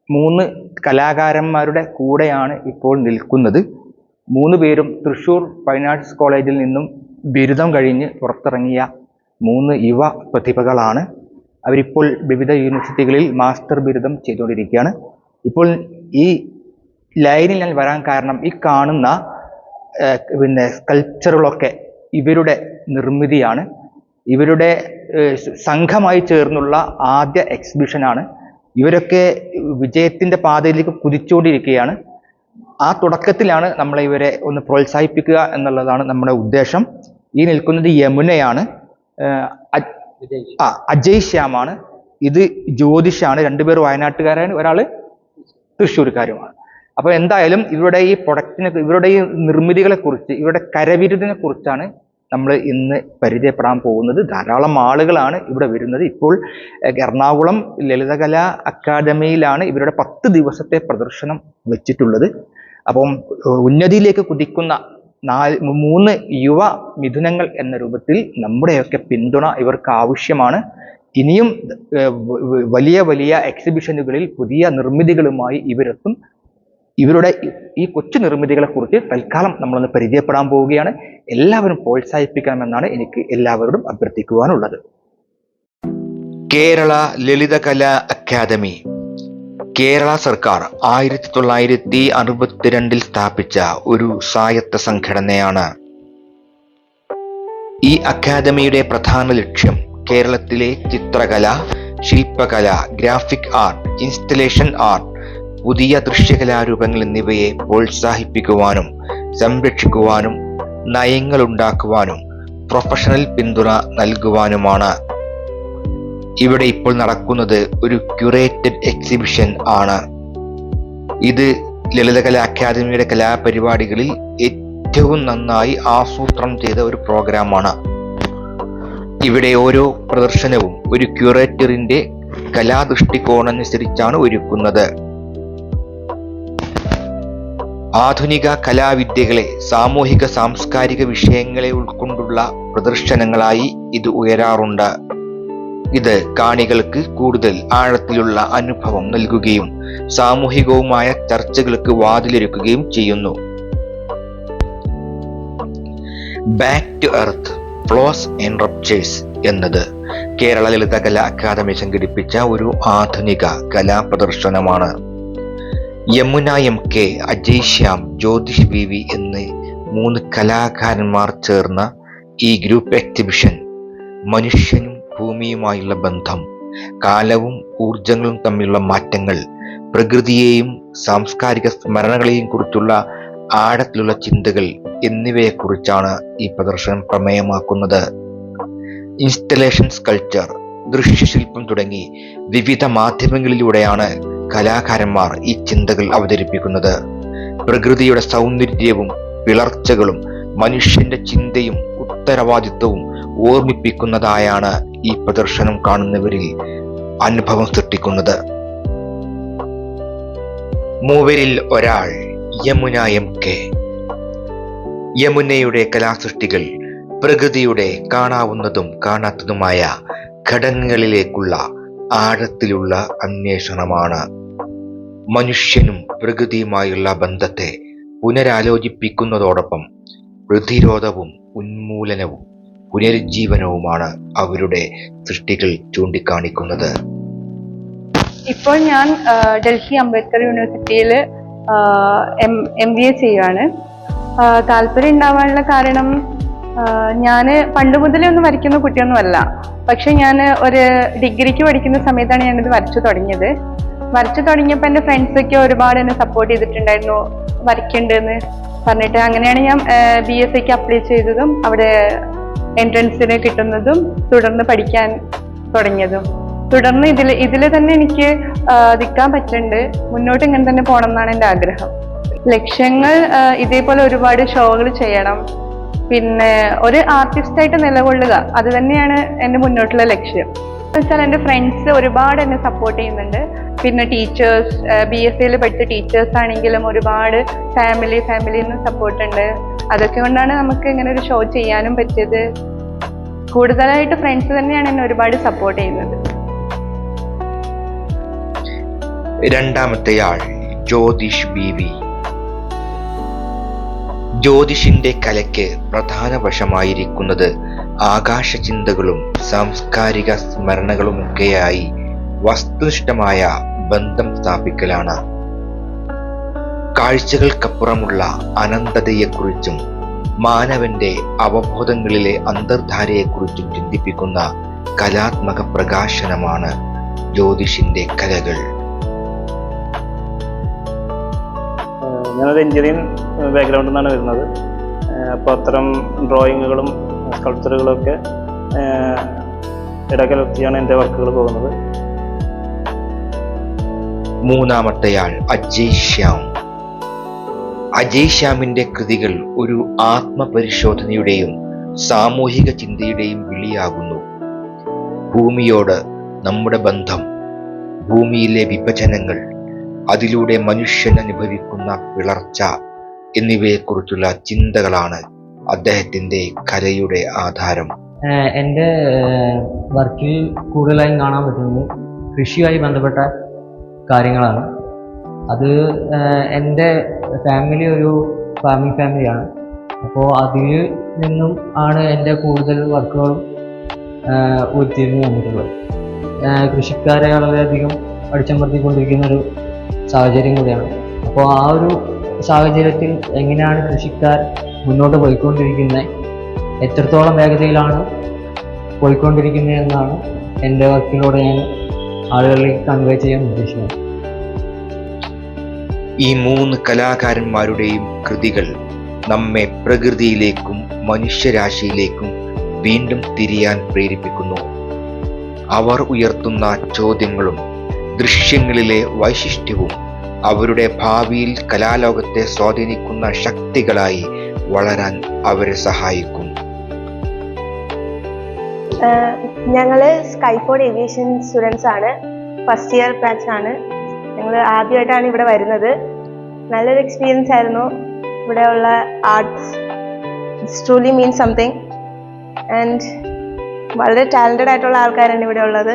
3 കലാകാരന്മാരുടെ കൂടെയാണ് ഇപ്പോൾ നിൽക്കുന്നത്. 3 പേരും തൃശ്ശൂർ ഫൈൻ ആർട്സ് കോളേജിൽ നിന്നും ബിരുദം കഴിഞ്ഞ് പുറത്തിറങ്ങിയ 3 യുവ പ്രതിഭകളാണ്. അവരിപ്പോൾ വിവിധ യൂണിവേഴ്സിറ്റികളിൽ മാസ്റ്റർ ബിരുദം ചെയ്തുകൊണ്ടിരിക്കുകയാണ്. ഇപ്പോൾ ഈ ലൈനിൽ ഞാൻ വരാൻ കാരണം ഈ കാണുന്ന സ്കൾപ്ചറുകളൊക്കെ ഇവരുടെ നിർമ്മിതിയാണ്. ഇവരുടെ സംഘമായി ചേർന്നുള്ള ആദ്യ എക്സിബിഷനാണ്. ഇവരൊക്കെ വിജയത്തിൻ്റെ പാതയിലേക്ക് കുതിച്ചുകൊണ്ടിരിക്കുകയാണ്. ആ തുടക്കത്തിലാണ് നമ്മളെ ഇവരെ ഒന്ന് പ്രോത്സാഹിപ്പിക്കുക എന്നുള്ളതാണ് നമ്മുടെ ഉദ്ദേശം. ഈ നിൽക്കുന്നത് യമുനയാണ്, അജയ് ശ്യാമാണ്, ഇത് ജ്യോതിഷാണ്. 2 പേർ വയനാട്ടുകാരാണ്, ഒരാൾ തൃശ്ശൂർക്കാരുമാണ്. അപ്പോൾ എന്തായാലും ഇവരുടെ ഈ പ്രൊഡക്റ്റിനെ, ഇവരുടെ ഈ നിർമ്മിതികളെ കുറിച്ച്, ഇവരുടെ കരവിരുതിനെ കുറിച്ചാണ് നമ്മൾ ഇന്ന് പരിചയപ്പെടാൻ പോകുന്നത്. ധാരാളം ആളുകളാണ് ഇവിടെ വരുന്നത്. ഇപ്പോൾ എറണാകുളം ലളിതകലാ അക്കാദമിയിലാണ് ഇവരുടെ 10 ദിവസത്തെ പ്രദർശനം വെച്ചിട്ടുള്ളത്. അപ്പം ഉന്നതിയിലേക്ക് കുതിക്കുന്ന 3 യുവ മിഥുനങ്ങൾ എന്ന രൂപത്തിൽ നമ്മുടെയൊക്കെ പിന്തുണ ഇവർക്ക് ആവശ്യമാണ്. ഇനിയും വലിയ വലിയ എക്സിബിഷനുകളിൽ പുതിയ നിർമ്മിതികളുമായി ഇവരെത്തും. ഇവരുടെ ഈ കൊച്ചു നിർമ്മിതികളെ കുറിച്ച് തൽക്കാലം നമ്മളൊന്ന് പരിചയപ്പെടാൻ പോവുകയാണ്. എല്ലാവരും പ്രോത്സാഹിപ്പിക്കണമെന്നാണ് എനിക്ക് എല്ലാവരോടും അഭ്യർത്ഥിക്കുവാനുള്ളത്. കേരള ലളിതകലാ അക്കാദമി കേരള സർക്കാർ 1962 സ്ഥാപിച്ച ഒരു സ്വായത്ത സംഘടനയാണ്. ഈ അക്കാദമിയുടെ പ്രധാന ലക്ഷ്യം കേരളത്തിലെ ചിത്രകല, ശില്പകല, ഗ്രാഫിക് ആർട്ട്, ഇൻസ്റ്റലേഷൻ ആർട്ട്, പുതിയ ദൃശ്യകലാരൂപങ്ങൾ എന്നിവയെ പ്രോത്സാഹിപ്പിക്കുവാനും സംരക്ഷിക്കുവാനും നയങ്ങൾ ഉണ്ടാക്കുവാനും പ്രൊഫഷണൽ പിന്തുണ നൽകുവാനുമാണ്. ഇവിടെ ഇപ്പോൾ നടക്കുന്നത് ഒരു ക്യൂറേറ്റഡ് എക്സിബിഷൻ ആണ്. ഇത് ലളിതകലാ അക്കാദമിയുടെ കലാപരിപാടികളിൽ ഏറ്റവും നന്നായി ആസൂത്രണം ചെയ്ത ഒരു പ്രോഗ്രാമാണ്. ഇവിടെ ഓരോ പ്രദർശനവും ഒരു ക്യൂറേറ്ററിന്റെ കലാദൃഷ്ടികോണനുസരിച്ചാണ് ഒരുക്കുന്നത്. ആധുനിക കലാവിദ്യകളെ, സാമൂഹിക സാംസ്കാരിക വിഷയങ്ങളെ ഉൾക്കൊണ്ടുള്ള പ്രദർശനങ്ങളായി ഇത് ഉയരാറുണ്ട്. ഇത് കാണികൾക്ക് കൂടുതൽ ആഴത്തിലുള്ള അനുഭവം നൽകുകയും സാമൂഹികവുമായ ചർച്ചകൾക്ക് വാതിലൊരുക്കുകയും ചെയ്യുന്നു. Back to earth, flaws and ruptures എന്നത് കേരള ലളിതകലാ അക്കാദമി സംഘടിപ്പിച്ച ഒരു ആധുനിക കലാപ്രദർശനമാണ്. യമുന MK, അജയ് ശ്യാം, ജ്യോതിഷ് BV എന്നീ 3 കലാകാരന്മാർ ചേർന്ന ഈ ഗ്രൂപ്പ് എക്സിബിഷൻ മനുഷ്യനും ഭൂമിയുമായുള്ള ബന്ധം, കാലവും ഊർജങ്ങളും തമ്മിലുള്ള മാറ്റങ്ങൾ, പ്രകൃതിയെയും സാംസ്കാരിക സ്മരണകളെയും കുറിച്ചുള്ള ആഴത്തിലുള്ള ചിന്തകൾ എന്നിവയെക്കുറിച്ചാണ് ഈ പ്രദർശനം പ്രമേയമാക്കുന്നത്. ഇൻസ്റ്റലേഷൻ, സ്കൾപ്ചർ, ദൃശ്യശില്പം തുടങ്ങി വിവിധ മാധ്യമങ്ങളിലൂടെയാണ് കലാകാരന്മാർ ഈ ചിന്തകൾ അവതരിപ്പിക്കുന്നത്. പ്രകൃതിയുടെ സൗന്ദര്യവും പിളർച്ചകളും മനുഷ്യന്റെ ചിന്തയും ഉത്തരവാദിത്വവും ഓർമ്മിപ്പിക്കുന്നതായാണ് ഈ പ്രദർശനം കാണുന്നവരിൽ അനുഭവം സൃഷ്ടിക്കുന്നത്. മൂവരിൽ ഒരാൾ യമുന MK. യമുനയുടെ കലാസൃഷ്ടികൾ പ്രകൃതിയുടെ കാണാവുന്നതും കാണാത്തതുമായ ഘടകങ്ങളിലേക്കുള്ള ആഴത്തിലുള്ള അന്വേഷണമാണ്. മനുഷ്യനും പ്രകൃതിയുമായുള്ള ബന്ധത്തെ പുനരാലോചിപ്പിക്കുന്നതോടൊപ്പം പ്രതിരോധവും ഉന്മൂലനവും പുനരുജ്ജീവനവുമാണ് അവരുടെ സൃഷ്ടികൾ ചൂണ്ടിക്കാണിക്കുന്നത്. ഇപ്പോൾ ഞാൻ ഡൽഹി അംബേദ്കർ യൂണിവേഴ്സിറ്റിയിൽ MBA ചെയ്യുകയാണ്. താല്പര്യം ഉണ്ടാവാനുള്ള കാരണം, ഞാൻ പണ്ട് മുതലേ ഒന്നും വരയ്ക്കുന്ന കുട്ടിയൊന്നുമല്ല. പക്ഷെ ഞാൻ ഒരു ഡിഗ്രിക്ക് പഠിക്കുന്ന സമയത്താണ് ഞാനിത് വരച്ചു തുടങ്ങിയത്. വരച്ചു തുടങ്ങിയപ്പോൾ എൻ്റെ ഫ്രണ്ട്സൊക്കെ ഒരുപാട് എന്നെ സപ്പോർട്ട് ചെയ്തിട്ടുണ്ടായിരുന്നു, വരയ്ക്കുന്നുണ്ടെന്ന് പറഞ്ഞിട്ട്. അങ്ങനെയാണ് ഞാൻ BSc അപ്ലൈ ചെയ്തതും അവിടെ എൻട്രൻസിന് കിട്ടുന്നതും തുടർന്ന് പഠിക്കാൻ തുടങ്ങിയതും. തുടർന്ന് ഇതിൽ തന്നെ എനിക്ക് നിൽക്കാൻ പറ്റുന്നുണ്ട്. മുന്നോട്ട് ഇങ്ങനെ തന്നെ പോകണം എന്നാണ് എൻ്റെ ആഗ്രഹം. ലക്ഷ്യങ്ങൾ ഇതേപോലെ ഒരുപാട് ഷോകൾ ചെയ്യണം, പിന്നെ ഒരു ആർട്ടിസ്റ്റായിട്ട് നിലകൊള്ളുക, അത് തന്നെയാണ് എൻ്റെ മുന്നോട്ടുള്ള ലക്ഷ്യം. വെച്ചാൽ എൻ്റെ ഫ്രണ്ട്സ് ഒരുപാട് എന്നെ സപ്പോർട്ട് ചെയ്യുന്നുണ്ട്. പിന്നെ ടീച്ചേഴ്സ്, BSc പഠിച്ച ടീച്ചേഴ്സ് ആണെങ്കിലും ഒരുപാട് ഫാമിലിയിൽ നിന്ന് സപ്പോർട്ട് ഉണ്ട്. അതൊക്കെ കൊണ്ടാണ് നമുക്ക് ഇങ്ങനെ ഒരു ഷോ ചെയ്യാനും പറ്റിയത്. കൂടുതലായിട്ട് ഫ്രണ്ട്സ് തന്നെയാണ് എന്നെ ഒരുപാട് സപ്പോർട്ട് ചെയ്യുന്നത്. രണ്ടാമത്തെയാൾ ജ്യോതിഷ് ബീവി. ജ്യോതിഷിന്റെ കലയ്ക്ക് പ്രധാന വശമായിരിക്കുന്നത് ആകാശചിന്തകളും സാംസ്കാരിക സ്മരണകളുമൊക്കെയായി വസ്തുനിഷ്ഠമായ ബന്ധം സ്ഥാപിക്കലാണ്. കാഴ്ചകൾക്കപ്പുറമുള്ള അനന്തതയെക്കുറിച്ചും മാനവന്റെ അവബോധങ്ങളിലെ അന്തർധാരയെക്കുറിച്ചും ചിന്തിപ്പിക്കുന്ന കലാത്മക പ്രകാശനമാണ് ജ്യോതിഷിന്റെ കലകൾ. ഞാനൊരു എഞ്ചിനീയറിംഗ് ബാക്ക്ഗ്രൗണ്ടിൽ നിന്നാണ് വരുന്നത്. അപ്പോൾ അത്തരം ഡ്രോയിങ്ങുകളും സ്കൾപ്ചറുകളൊക്കെ ഇടകലർത്തിയാണ് എൻ്റെ വർക്കുകൾ പോകുന്നത്. മൂന്നാമത്തെയാൾ അജയ് ശ്യാം. അജയ് ശ്യാമിന്റെ കൃതികൾ ഒരു ആത്മപരിശോധനയുടെയും സാമൂഹിക ചിന്തയുടെയും വിളിയാകുന്നു. ഭൂമിയോട് നമ്മുടെ ബന്ധം, ഭൂമിയിലെ വിഭജനങ്ങൾ, അതിലൂടെ മനുഷ്യൻ അനുഭവിക്കുന്ന പിളർച്ച എന്നിവയെക്കുറിച്ചുള്ള ചിന്തകളാണ് അദ്ദേഹത്തിന്റെ കലയുടെ ആധാരം. എൻ്റെ വർക്കിൽ കൂടുതലായും കാണാൻ പറ്റുന്നത് കൃഷിയുമായി ബന്ധപ്പെട്ട കാര്യങ്ങളാണ്. അത് എൻ്റെ ഫാമിലി ഒരു ഫാമിംഗ് ഫാമിലിയാണ്. അപ്പോൾ അതിൽ നിന്നും ആണ് എൻ്റെ കൂടുതൽ വർക്കുകളും ഉരുത്തിരിഞ്ഞ് വന്നിട്ടുള്ളത്. കൃഷിക്കാരെ വളരെയധികം അടിച്ചമർത്തിക്കൊണ്ടിരിക്കുന്ന ഒരു സാഹചര്യം കൂടിയാണ്. അപ്പോൾ ആ ഒരു സാഹചര്യത്തിൽ എങ്ങനെയാണ് കൃഷിക്കാർ മുന്നോട്ട് പോയിക്കൊണ്ടിരിക്കുന്നത്, എത്രത്തോളം വേഗതയിലാണ് പോയിക്കൊണ്ടിരിക്കുന്നത് എന്നാണ് എൻ്റെ വർക്കിലൂടെ ഞാൻ ആളുകളിലേക്ക് കൺവേ ചെയ്യാൻ ഉദ്ദേശിക്കുന്നത്. ഈ മൂന്ന് കലാകാരന്മാരുടെയും കൃതികൾ നമ്മെ പ്രകൃതിയിലേക്കും മനുഷ്യരാശിയിലേക്കും വീണ്ടും തിരിയാൻ പ്രേരിപ്പിക്കുന്നു. അവർ ഉയർത്തുന്ന ചോദ്യങ്ങളും ദൃശ്യങ്ങളിലെ വൈശിഷ്ട്യവും അവരുടെ ഭാവിയിൽ കലാലോകത്തെ സ്വാധീനിക്കുന്ന ശക്തികളായി വളരാൻ അവരെ സഹായിക്കും. ഞങ്ങള് സ്കൈഫോർഡ് ഏവിയേഷൻ സ്റ്റുഡൻസ് ആണ്. ഫസ്റ്റ് ഇയർ ബാച്ച് ആണ്. ഞങ്ങൾ ആദ്യമായിട്ടാണ് ഇവിടെ വരുന്നത്. നല്ലൊരു എക്സ്പീരിയൻസ് ആയിരുന്നു. ഇവിടെയുള്ള arts truly means something. And വളരെ ടാലൻറ്റഡ് ആയിട്ടുള്ള ആൾക്കാരാണ് ഇവിടെ ഉള്ളത്.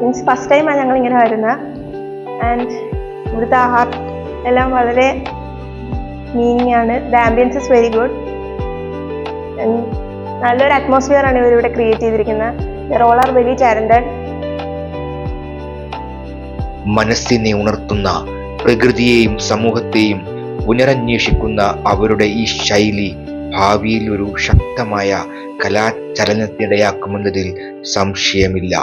മീൻസ് ഫസ്റ്റ് ടൈമാണ് ഞങ്ങൾ ഇങ്ങനെ വരുന്നത്. ആൻഡ് ഇവിടുത്തെ ആർട്ട് എല്ലാം വളരെ മീനിങ് ആണ്. The ambience is very good. നല്ലൊരു അറ്റ്മോസ്ഫിയർ ആണ് ഇവരിവിടെ ക്രിയേറ്റ് ചെയ്തിരിക്കുന്നത്. There all are very talented. മനസ്സിനെ ഉണർത്തുന്ന, പ്രകൃതിയെയും സമൂഹത്തെയും പുനരന്വേഷിക്കുന്ന അവരുടെ ഈ ശൈലി ഭാവിയിൽ ഒരു ശക്തമായ കലാചലനത്തിനിടയാക്കുമെന്നതിൽ സംശയമില്ല.